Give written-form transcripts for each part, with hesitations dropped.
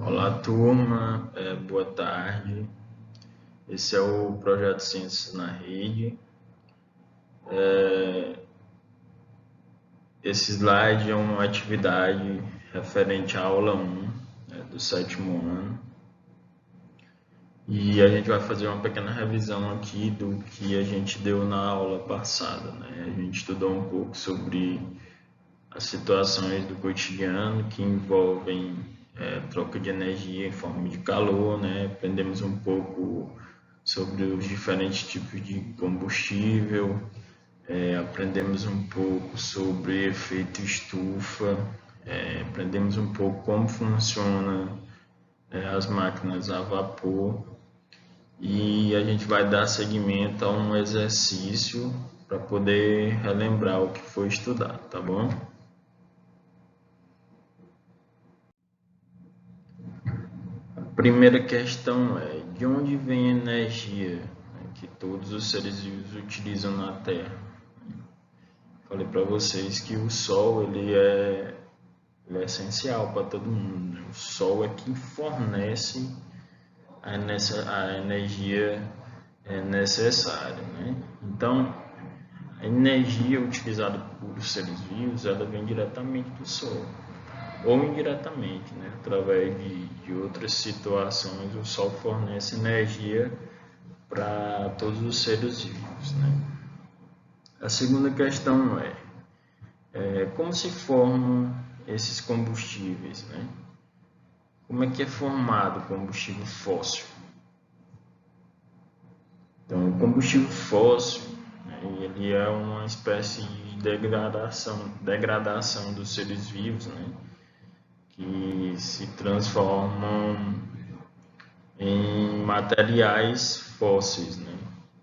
Olá, turma, boa tarde. Esse é o projeto Ciências na Rede. Esse slide é uma atividade referente à aula 1, do sétimo ano. E a gente vai fazer uma pequena revisão aqui do que a gente deu na aula passada, né? A gente estudou um pouco sobre as situações do cotidiano que envolvem troca de energia em forma de calor, né? Aprendemos um pouco sobre os diferentes tipos de combustível, aprendemos um pouco sobre efeito estufa, aprendemos um pouco como funciona as máquinas a vapor e a gente vai dar seguimento a um exercício para poder relembrar o que foi estudado, tá bom? Primeira questão é: de onde vem a energia, né, que todos os seres vivos utilizam na Terra? Falei para vocês que o Sol ele é essencial para todo mundo, né? O Sol é quem fornece a energia necessária, né? Então, a energia utilizada por seres vivos, ela vem diretamente do Sol, ou indiretamente, né? Através de outras situações, o Sol fornece energia para todos os seres vivos, né? A segunda questão é como se formam esses combustíveis, né? Como é que é formado o combustível fóssil? Então, o combustível fóssil, né, ele é uma espécie de degradação dos seres vivos, né? Que se transformam em materiais fósseis, né?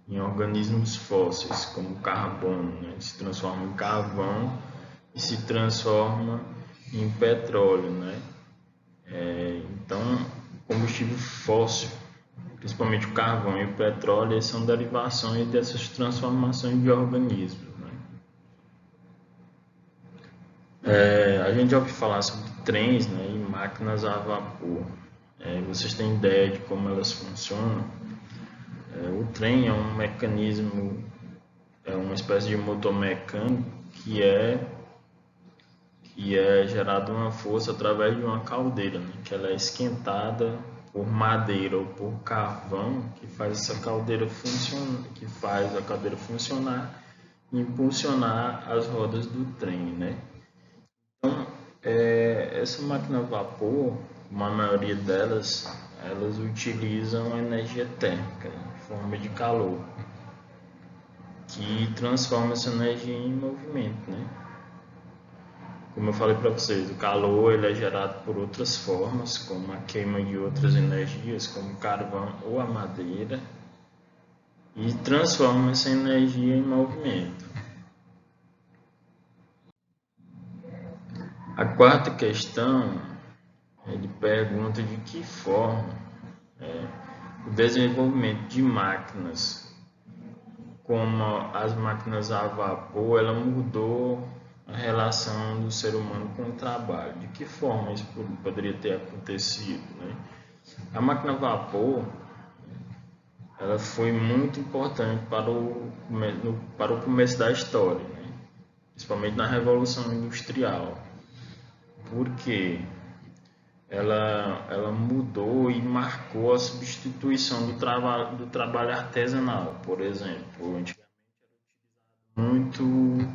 Em organismos fósseis, como carbono, né? Se transforma em carvão e se transforma em petróleo, né? Então, combustível fóssil, principalmente o carvão e o petróleo, eles são derivações dessas transformações de organismos, né? A gente já ouviu falar sobre trens, né, e máquinas a vapor. Vocês têm ideia de como elas funcionam? O trem é um mecanismo, é uma espécie de motor mecânico que é gerada uma força através de uma caldeira, né? Que ela é esquentada por madeira ou por carvão, que faz essa caldeira funcionar, que faz a caldeira funcionar e impulsionar as rodas do trem, né? Então, essa máquina a vapor, uma maioria delas, elas utilizam energia térmica, né, em forma de calor, que transforma essa energia em movimento, né? Como eu falei para vocês, o calor ele é gerado por outras formas, como a queima de outras energias, como o carvão ou a madeira, e transforma essa energia em movimento. A quarta questão, ele pergunta de que forma o desenvolvimento de máquinas, como as máquinas a vapor, ela mudou a relação do ser humano com o trabalho. De que forma isso poderia ter acontecido, né? A máquina a vapor, ela foi muito importante para o começo da história, né? Principalmente na Revolução Industrial, porque ela mudou e marcou a substituição do trabalho artesanal, por exemplo. Antigamente muito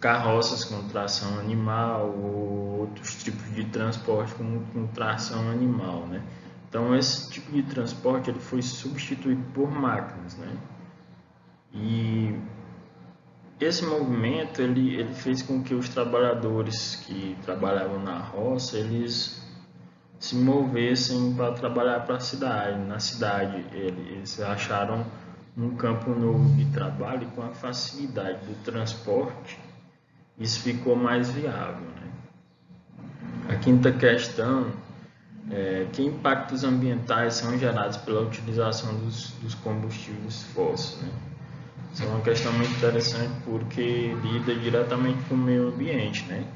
carroças com tração animal ou outros tipos de transporte com tração animal, né? Então esse tipo de transporte ele foi substituído por máquinas, né? E esse movimento ele fez com que os trabalhadores que trabalhavam na roça eles se movessem para trabalhar para a cidade. Na cidade eles acharam um campo novo de trabalho e com a facilidade do transporte isso ficou mais viável, né? A quinta questão é que impactos ambientais são gerados pela utilização dos combustíveis fósseis, né? Isso é uma questão muito interessante porque lida diretamente com o meio ambiente, né?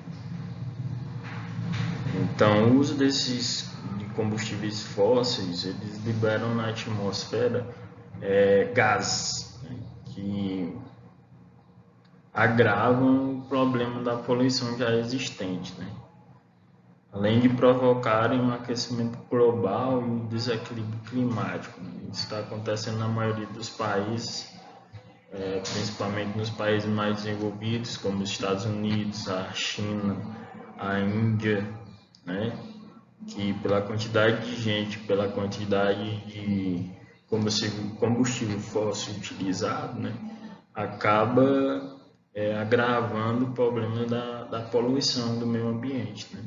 Então, o uso desses de combustíveis fósseis, eles liberam na atmosfera gases, né, que agravam o problema da poluição já existente, né? Além de provocarem um aquecimento global e um desequilíbrio climático, né? Isso está acontecendo na maioria dos países, principalmente nos países mais desenvolvidos, como os Estados Unidos, a China, a Índia, né? Que pela quantidade de gente, pela quantidade de combustível fóssil utilizado, né? Acaba agravando o problema da poluição do meio ambiente, né?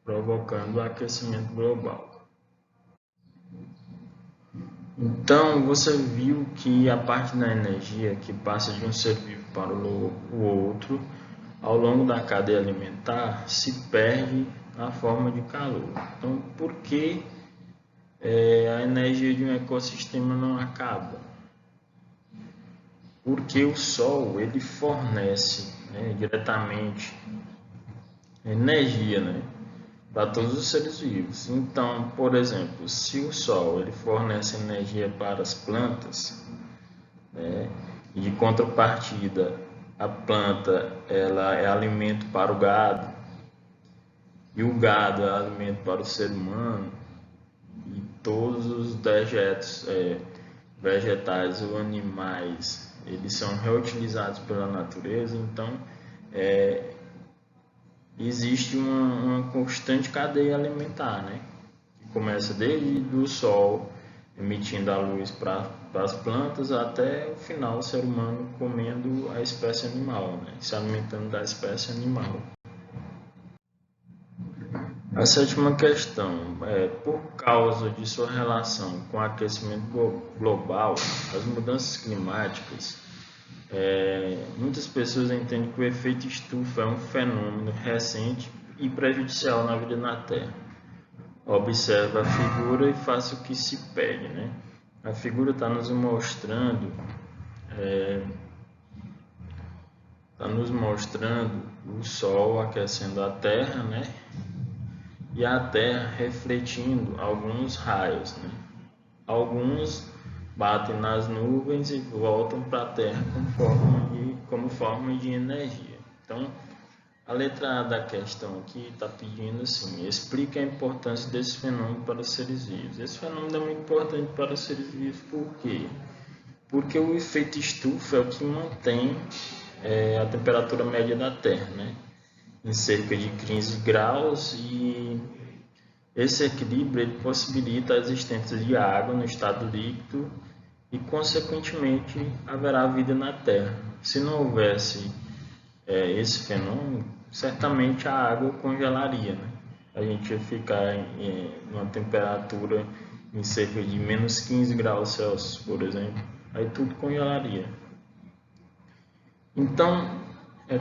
Provocando o aquecimento global. Então, você viu que a parte da energia que passa de um ser vivo para o outro, ao longo da cadeia alimentar, se perde na forma de calor. Então, por que a energia de um ecossistema não acaba? Porque o Sol ele fornece, né, diretamente energia, né, para todos os seres vivos. Então, por exemplo, se o Sol ele fornece energia para as plantas, né, e de contrapartida a planta ela é alimento para o gado e o gado é alimento para o ser humano e todos os dejetos vegetais ou animais eles são reutilizados pela natureza, então existe uma constante cadeia alimentar, né? Que começa desde o sol emitindo a luz para as plantas até o final o ser humano comendo a espécie animal, né? Se alimentando da espécie animal. A sétima questão é, por causa de sua relação com o aquecimento global, as mudanças climáticas, muitas pessoas entendem que o efeito estufa é um fenômeno recente e prejudicial na vida na Terra. Observe a figura e faça o que se pede, né? A figura está nos mostrando o Sol aquecendo a Terra, né? E a Terra refletindo alguns raios, né? Alguns batem nas nuvens e voltam para a Terra como forma de energia. Então, a letra A da questão aqui está pedindo assim, explica a importância desse fenômeno para os seres vivos. Esse fenômeno é muito importante para os seres vivos, por quê? Porque o efeito estufa é o que mantém a temperatura média da Terra, né? Em cerca de 15 graus, e esse equilíbrio ele possibilita a existência de água no estado líquido e, consequentemente, haverá vida na Terra. Se não houvesse esse fenômeno, certamente a água congelaria, né? A gente ia ficar em uma temperatura em cerca de menos 15 graus Celsius, por exemplo, aí tudo congelaria. Então,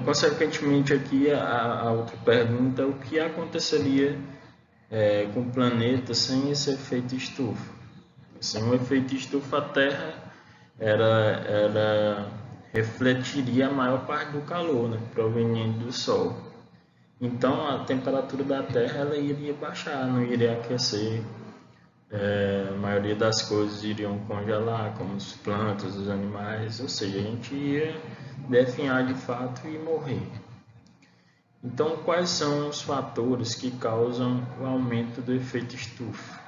consequentemente aqui a outra pergunta é o que aconteceria com o planeta sem esse efeito estufa? Sem o efeito estufa, a Terra refletiria a maior parte do calor, né, proveniente do Sol. Então a temperatura da Terra ela iria baixar, não iria aquecer. A maioria das coisas iriam congelar, como as plantas, os animais, ou seja, a gente ia definhar de fato e morrer. Então, quais são os fatores que causam o aumento do efeito estufa?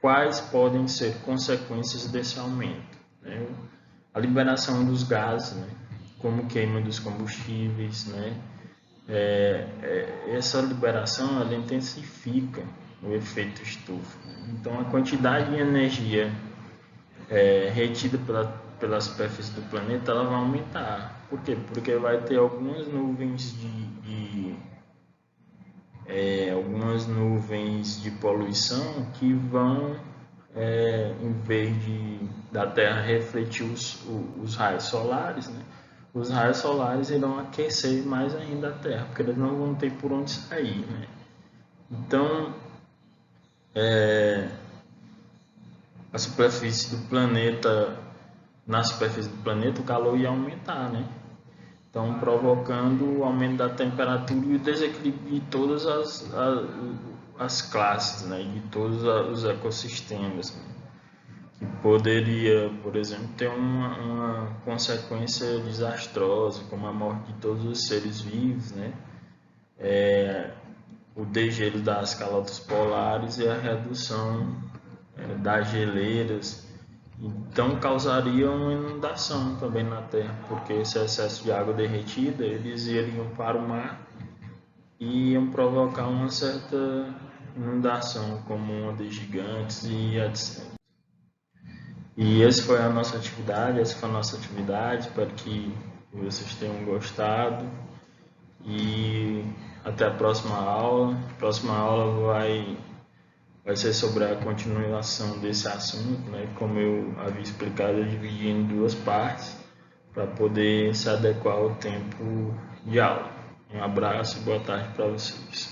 Quais podem ser consequências desse aumento? Né? A liberação dos gases, né? Como queima dos combustíveis, né? Essa liberação ela intensifica o efeito estufa. Então, a quantidade de energia retida pelas superfície do planeta ela vai aumentar. Por quê? Porque vai ter algumas nuvens de poluição que vão, em vez da Terra refletir os raios solares, né? Os raios solares irão aquecer mais ainda a Terra, porque eles não vão ter por onde sair, né? Então, na superfície do planeta o calor ia aumentar, né? estão provocando o aumento da temperatura e o desequilíbrio de todas as classes, né, de todos os ecossistemas, que poderia, por exemplo, ter uma consequência desastrosa, como a morte de todos os seres vivos, né, o degelo das calotas polares e a redução das geleiras. Então causaria uma inundação também na Terra, porque esse excesso de água derretida, eles iriam para o mar e iam provocar uma certa inundação, como uma de gigantes e etc. E essa foi a nossa atividade, espero que vocês tenham gostado e até a próxima aula. A próxima aula vai ser sobre a continuação desse assunto, né? Como eu havia explicado, eu dividi em duas partes para poder se adequar ao tempo de aula. Um abraço e boa tarde para vocês.